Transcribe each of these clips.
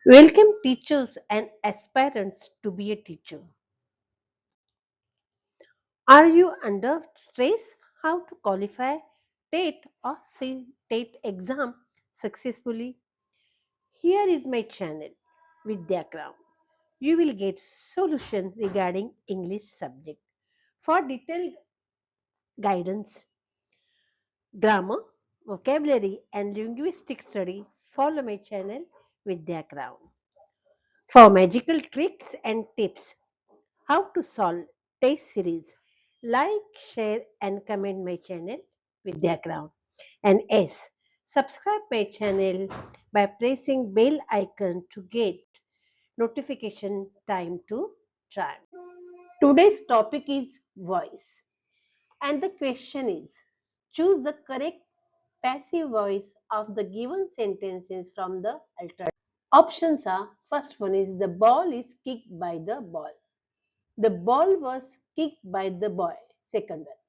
Welcome teachers and aspirants to be a teacher. Are you under stress? How to qualify TET or TET exam successfully? Here is my channel Vidya Crown. You will get solution regarding English subject. For detailed guidance, grammar, vocabulary and linguistic study, follow my channel Vidya Crown. For magical tricks and tips, how to solve test series, like, share and comment my channel Vidya Crown. And yes, subscribe my channel by pressing bell icon to get notification time to try. Today's topic is voice, and the question is, choose the correct passive voice of the given sentences from the alternative. Options are, first one is the ball is kicked by the ball. The ball was kicked by the boy. Second one.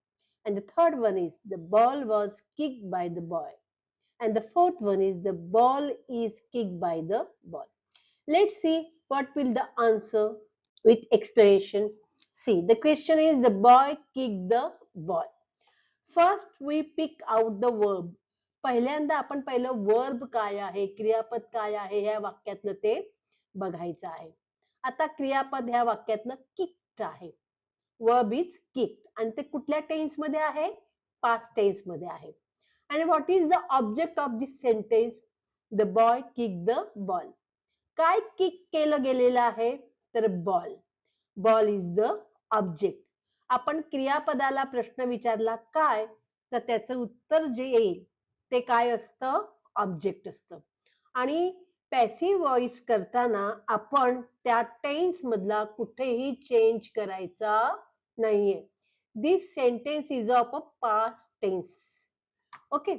And the third one is the ball was kicked by the boy. And the fourth one is the ball is kicked by the ball. Let's see what will the answer with explanation. See, the question is the boy kicked the ball. First we pick out the verb. पहिल्यांदा आपण पहिलं verb काय आहे, क्रियापद काय आहे ह्या वाक्यातलं ते बघायचं आहे. आता क्रियापद ह्या वाक्यातलं किक्ड आहे. वर्ब इज किक्ड आणि ते कुठल्या टेन्स मध्ये आहे, पास्ट टेन्स मध्ये आहे. आणि what is the object of this sentence, the boy kick the ball. काय किक केलं गेलेलं आहे, तर ball. Ball is the object. आपण क्रियापदाला प्रश्न विचारला काय, तर त्याचं उत्तर जे येईल ते काय असतं, ऑब्जेक्ट असतं. आणि पॅसिव्ह व्हॉइस करताना आपण त्या टेन्स मधला कुठेही चेंज करायचा नाहीये. This sentence is of a past tense. Okay,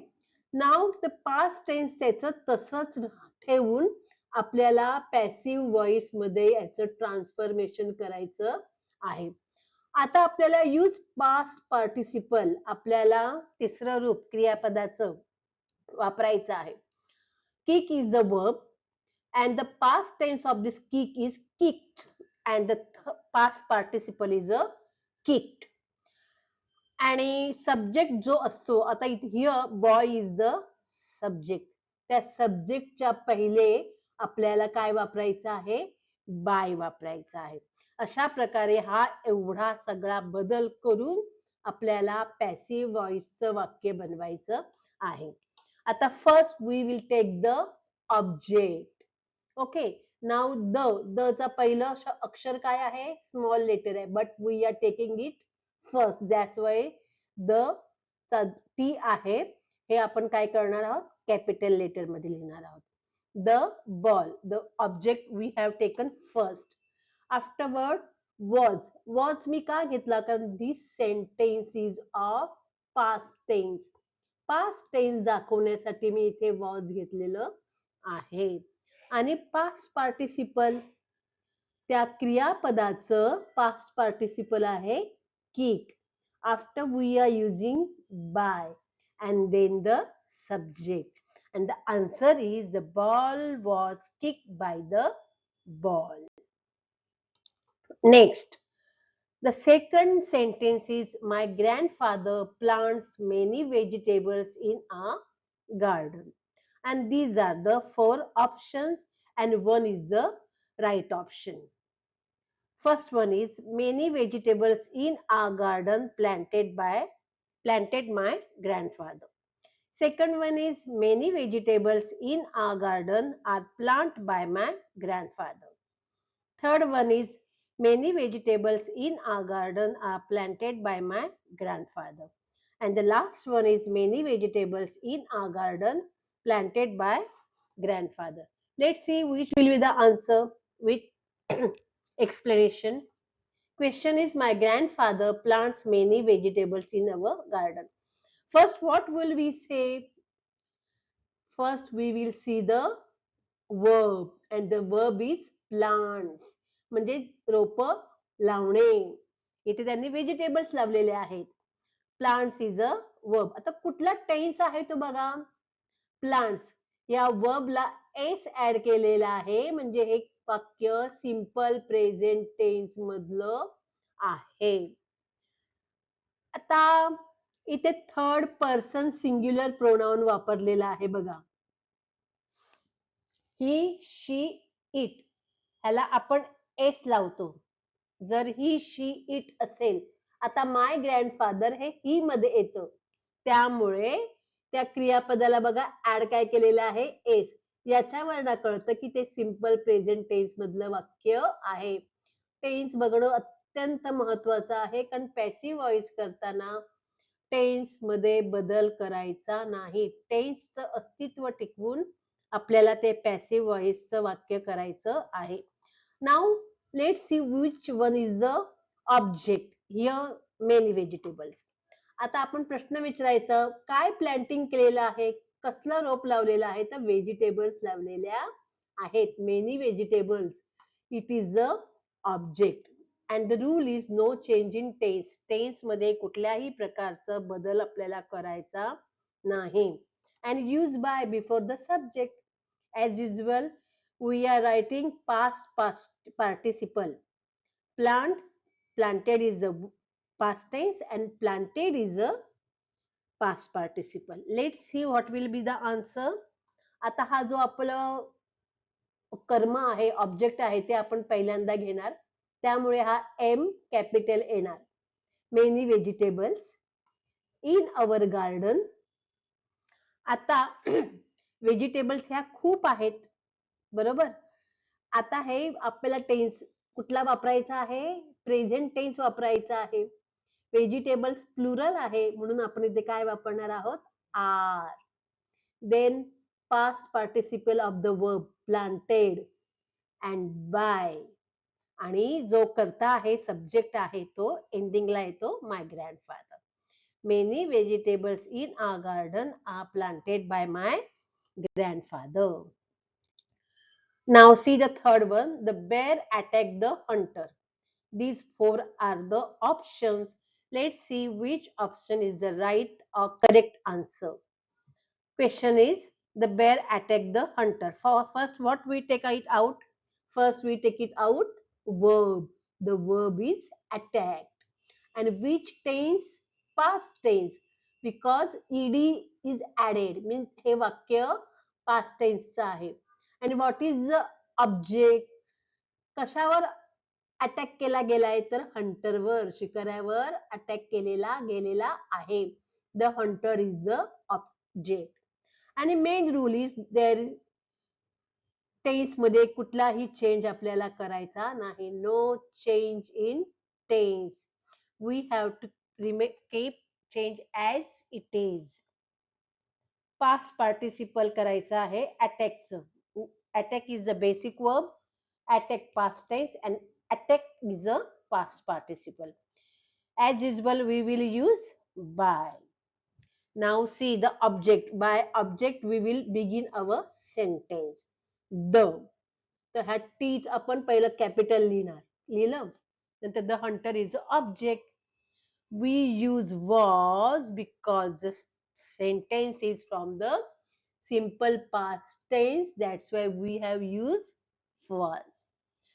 now the past tense त्याचं तसंच ठेवून आपल्याला पॅसिव्ह व्हॉइस मध्ये याचं ट्रान्सफॉर्मेशन करायचं आहे. आता आपल्याला यूज पास्ट पार्टिसिपल, आपल्याला तिसरं रूप क्रियापदाचं वापरायचं आहे. Kick is the verb and the past tense of this kick is kicked and the past participle is a kicked. आणि सब्जेक्ट जो असतो, आता here boy is the subject. त्या सब्जेक्टच्या पहिले आपल्याला काय वापरायचं आहे, बाय वापरायचा आहे. अशा प्रकारे हा एवढा सगळा बदल करून आपल्याला पॅसिव्ह व्हॉइसचं वाक्य बनवायचं आहे. आता first we will take the object. Okay, now the चा पहिलं अक्षर काय आहे, स्मॉल लेटर आहे, but we are taking it first, that's why the T आहे हे आपण काय करणार आहोत, कॅपिटल लेटर मध्ये लिहिणार आहोत. The ball, the object we have taken first. Afterward was मी का घेतला, कारण this sentence is of past tense. Past tense दाखवण्यासाठी मी इथे वॉज घेतलेलं आहे. आणि पास्ट पार्टिसिपल, त्या क्रियापदाचं पास्ट पार्टिसिपल आहे kick. After we are using by and then the subject, and the answer is the ball was kicked by the ball. Next, the second sentence is my grandfather plants many vegetables in a garden, and these are the four options and one is the right option. First one is many vegetables in our garden planted my grandfather. Second one is many vegetables in our garden are planted by my grandfather. Third one is many vegetables in our garden are planted by my grandfather. And the last one is many vegetables in our garden planted by grandfather. Let's see which will be the answer with explanation. Question is my grandfather plants many vegetables in our garden. First, what will we say? First, we will see the verb and the verb is plants. म्हणजे रोप लावणे. इथे त्यांनी vegetables लावलेले आहेत. Plants is a verb. आता कुठला tense आहे तो बघा, प्लांट्स. या वर्बला एस ऍड केलेला आहे म्हणजे हे वाक्य सिंपल प्रेझेंट टेन्स मधलं आहे. आता इथे थर्ड पर्सन सिंग्युलर प्रोनाउन वापरलेला आहे बघा. ही, शी, इट ह्याला आपण एस लावतो. जर ही, शी, इट असेल, आता माय ग्रँडफादर हे ही मध्ये येतं, त्यामुळे त्या क्रियापदाला बघा ऍड काय केलेलं आहे, एस. याच्यावर कळतं की ते सिंपल प्रेझेंट टेन्स मधलं वाक्य आहे. टेन्स बघणं अत्यंत महत्वाचं आहे, कारण पॅसिव्ह व्हॉइस करताना टेन्स मध्ये बदल करायचा नाही. टेन्सचं अस्तित्व टिकवून आपल्याला ते पॅसिव्ह व्हॉइसचं वाक्य करायचं आहे. Now let's see which one is the object. Here many vegetables. आता आपण प्रश्न विचारायचा, काय प्लांटिंग केलेलं आहे, कसलं रोप लावलेलं आहे, तर व्हेजिटेबल्स लावलेल्या आहेत. Many vegetables. It is the object. And the rule is no change in tense. Tense मध्ये कुठल्याही प्रकारचं बदल आपल्याला करायचा नाही. And use by before the subject. As usual, we are writing past participle. Plant, planted is a past tense and planted is a past participle. Let's see what will be the answer. आता हा जो आपलं कर्म आहे, object आहे, ते आपण पहिल्यांदा घेणार. त्यामुळे हा एम कॅपिटल येणार. मेनी व्हेजिटेबल्स इन अवर गार्डन. आता व्हेजिटेबल्स ह्या खूप आहेत, बरोबर. आता हे आपल्याला टेन्स कुठला वापरायचा आहे, प्रेझेंट टेन्स वापरायचा आहे. व्हेजिटेबल्स प्लुरल आहे म्हणून आपण इथे काय वापरणार आहोत, are. Then past participle of the verb planted and by. आणि जो कर्ता आहे, सब्जेक्ट आहे, तो एंडिंगला येतो my grandfather. Many vegetables in our garden are planted by my grandfather. Now see the third one. The bear attacked the hunter. These four are the options. Let's see which option is the right or correct answer. Question is, the bear attacked the hunter. First, what we take it out? First, we take it out. Verb. The verb is attacked. And which tense? Past tense. Because ed is added. Means हे वाक्य past tense चं आहे. And what is the object? कशावर attack केला गेलाय, तर हंटरवर, शिकाऱ्यावर attack केलेला गेलेला आहे. The hunter is the object. आणि main rule is there tense मध्ये कुठलाही चेंज आपल्याला करायचा नाही. No change in tense. We have to keep change as it is. Past participle करायचं आहे अटॅकचं. Attack is the basic verb. Attack past tense and attack is a past participle. As usual, we will use by. Now see the object. By object we will begin our sentence. The. तर ह्या teach आपण पहिलं capital लिहिणार. लिहिलं. नंतर the hunter is a object. We use was because the sentence is from the simple past tense. That's why we have used was.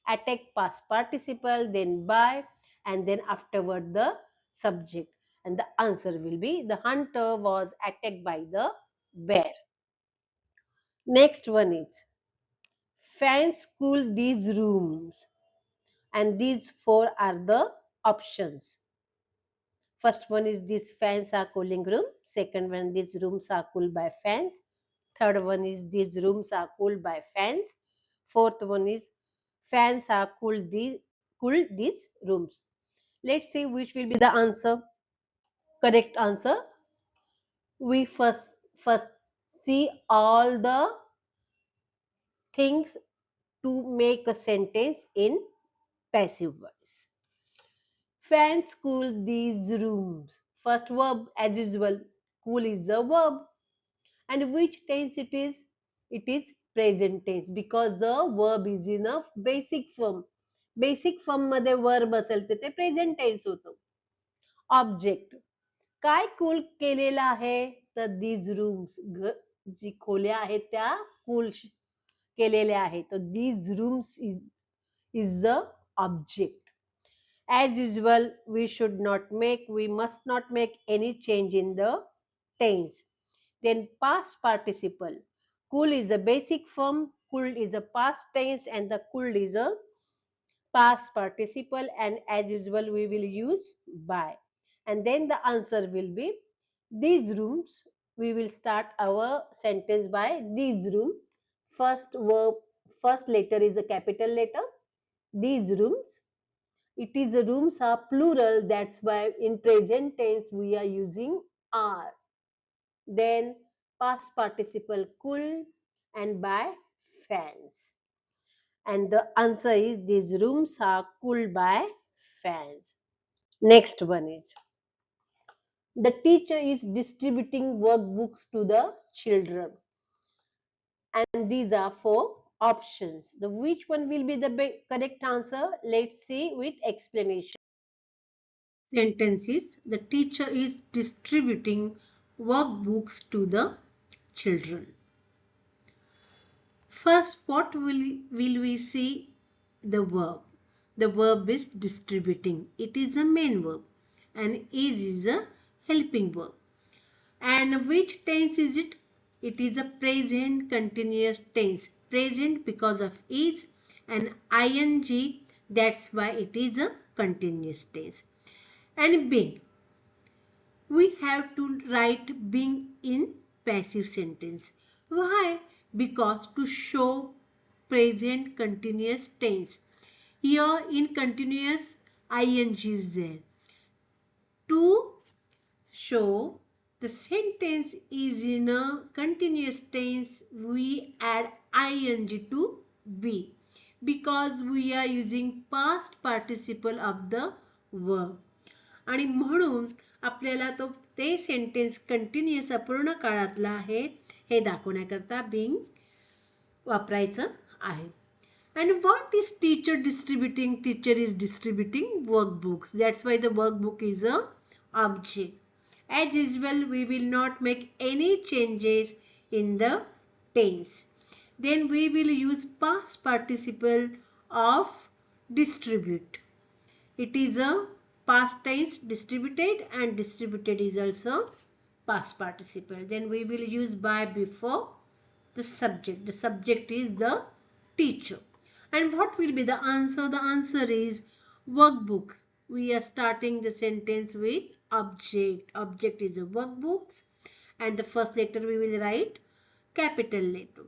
Attack past participle, then by, and then afterward the subject. And the answer will be the hunter was attacked by the bear. Next one is fans cool these rooms. And these four are the options. First one is these fans are cooling room. Second one, these rooms are cooled by fans. Third one is these rooms are cooled by fans. Fourth one is fans are cooled these rooms. Let's see which will be the answer. Correct answer. We first see all the things to make a sentence in passive voice. Fans cool these rooms. First verb as usual. Cool is the verb. And which tense it is? It is present tense because the verb is in a basic form. Basic form मध्ये verb असेल तर ते present tense होतं. Object काय cool केलेलं आहे, तर these rooms, जी खोल्या आहेत त्या कूल केलेले आहे. तर these rooms is the object. As usual, we must not make any change in the tense. Then past participle. Cool is a basic form, cooled is a past tense, and the cooled is a past participle, and as usual we will use by. And then the answer will be these rooms. We will start our sentence by these room. First verb, first letter is a capital letter. These rooms. It is the rooms are plural. That's why in present tense we are using are. Then past participle cool and by fans. And the answer is these rooms are cooled by fans. Next one is the teacher is distributing workbooks to the children. And these are four options. The which one will be the correct answer? Let's see with explanation. Sentences: the teacher is distributing workbooks to the children. First, what will we see? The verb. The verb is distributing. It is a main verb and is a helping verb. And which tense is it? It is a present continuous tense. Present because of is and ing, that's why it is a continuous tense. And being. We have to write being in passive sentence. Why? Because to show present continuous tense. Here in continuous ing is there. To show the sentence is in a continuous tense, we add ing to be because we are using past participle of the verb. आणि म्हणून आपल्याला तो ते sentence continuous अपूर्ण काळातला आहे हे दाखवण्याकरता being वापरायचं आहे. And what is teacher distributing? Teacher is distributing workbooks. That's why the workbook is a object. As usual, we will not make any changes in the tense. Then we will use past participle of distribute. It is a past tense distributed and distributed is also past participle. Then we will use by before the subject. The subject is the teacher. And what will be the answer? The answer is workbooks. We are starting the sentence with object. Object is a workbooks and the first letter we will write capital letter.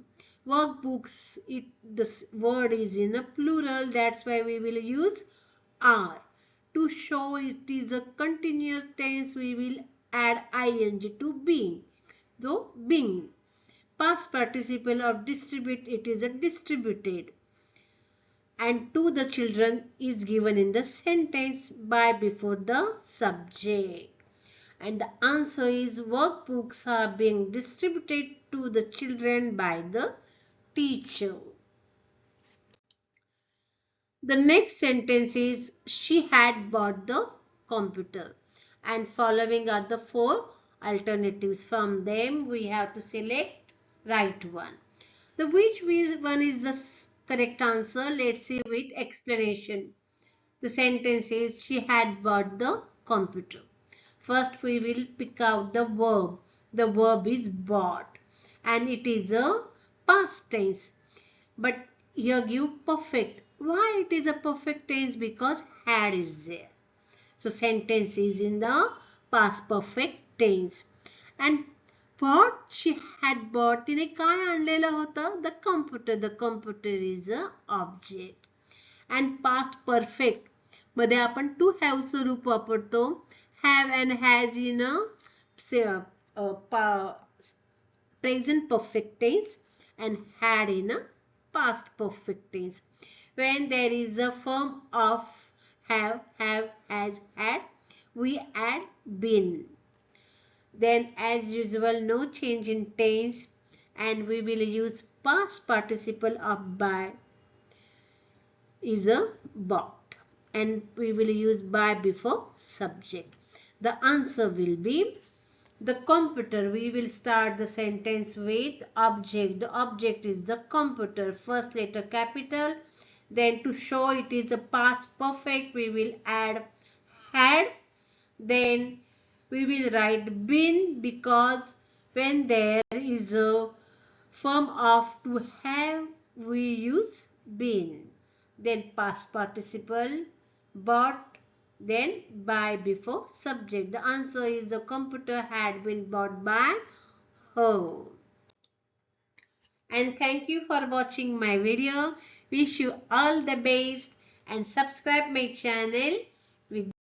Workbooks, this word is in a plural, that's why we will use are. To show it is a continuous tense, we will add ing to being. Though being. Past participle of distribute, it is a distributed. And to the children is given in the sentence by before the subject. And the answer is workbooks are being distributed to the children by the teacher. The next sentence is she had bought the computer. And following are the four alternatives. From them we have to select right one. The which one is the correct answer? Let's see with explanation. The sentence is she had bought the computer. First we will pick out the verb. The verb is bought and it is a past tense. But here give perfect. Why it is a perfect tense? Because had is there. So sentence is in the past perfect tense. And what she had bought, तिने काय आणलेलं होतं? The computer. The computer is a object. And past perfect मध्ये आपण to have चं रूप वापरतो. Have and has in a present perfect tense and had in a past perfect tense. When there is a form of have, has, had, we add been. Then as usual, no change in tense and we will use past participle of by is a bought and we will use by before subject. The answer will be The computer, we will start the sentence with object. The object is the computer. First letter capital. Then to show it is a past perfect, we will add had. Then we will write been, because when there is a form of to have, we use been. Then past participle, bought, then by before subject. The answer is the computer had been bought by her. And thank you for watching my video. Wish you all the best and subscribe my channel with